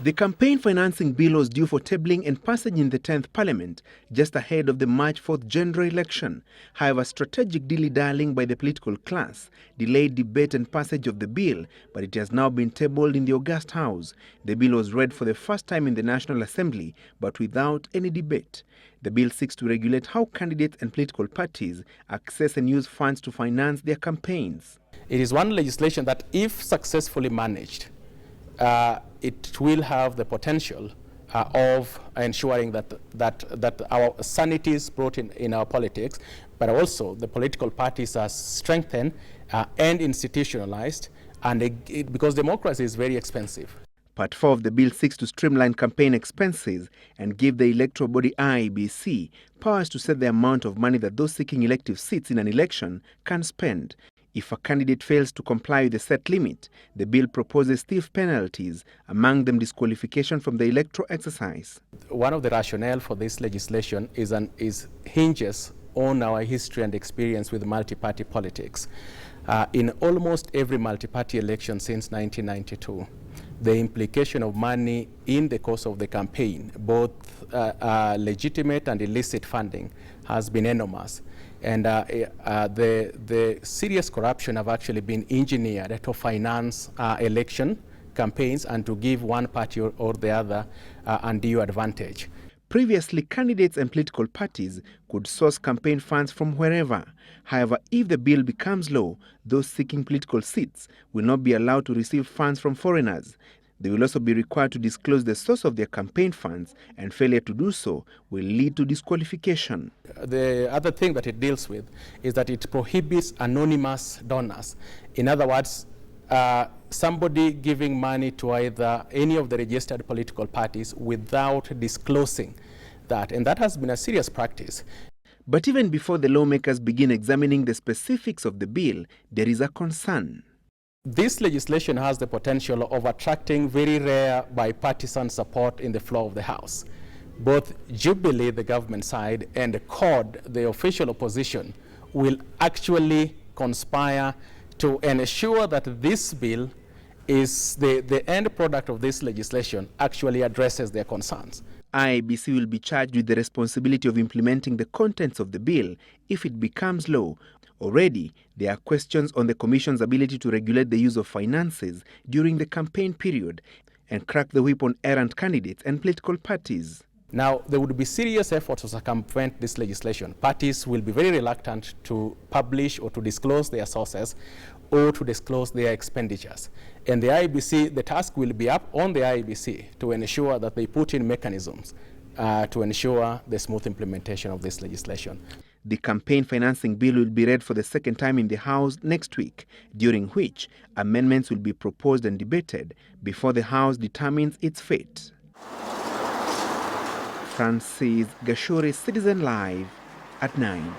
The campaign financing bill was due for tabling and passage in the 10th Parliament, just ahead of the March 4th general election. However, strategic dilly-dallying by the political class delayed debate and passage of the bill, but it has now been tabled in the August House. The bill was read for the first time in the National Assembly, but without any debate. The bill seeks to regulate how candidates and political parties access and use funds to finance their campaigns. It is one legislation that, if successfully managed, it will have the potential of ensuring that our sanity is brought in our politics, but also the political parties are strengthened and institutionalized, and because democracy is very expensive. Part 4 of the bill seeks to streamline campaign expenses and give the electoral body IEBC powers to set the amount of money that those seeking elective seats in an election can spend. If a candidate fails to comply with the set limit, the bill proposes stiff penalties, among them disqualification from the electoral exercise. One of the rationale for this legislation hinges on our history and experience with multi-party politics. In almost every multi-party election since 1992, the implication of money in the course of the campaign, both legitimate and illicit funding, has been enormous. And the serious corruption have actually been engineered to finance election campaigns and to give one party or the other undue advantage. Previously, candidates and political parties could source campaign funds from wherever. However, if the bill becomes law, those seeking political seats will not be allowed to receive funds from foreigners. They will also be required to disclose the source of their campaign funds, and failure to do so will lead to disqualification. The other thing that it deals with is that it prohibits anonymous donors. In other words, somebody giving money to either any of the registered political parties without disclosing that. And that has been a serious practice. But even before the lawmakers begin examining the specifics of the bill, there is a concern. This legislation has the potential of attracting very rare bipartisan support in the floor of the House. Both Jubilee, the government side, and CORD, the official opposition, will actually conspire to ensure that this bill is the end product of this legislation actually addresses their concerns. IEBC will be charged with the responsibility of implementing the contents of the bill if it becomes law. Already, there are questions on the Commission's ability to regulate the use of finances during the campaign period and crack the whip on errant candidates and political parties. Now, there would be serious efforts to circumvent this legislation. Parties will be very reluctant to publish or to disclose their sources or to disclose their expenditures. And the IEBC, the task will be up on the IEBC to ensure that they put in mechanisms to ensure the smooth implementation of this legislation. The campaign financing bill will be read for the second time in the House next week, during which amendments will be proposed and debated before the House determines its fate. Francis Gachuri, Citizen Live at 9.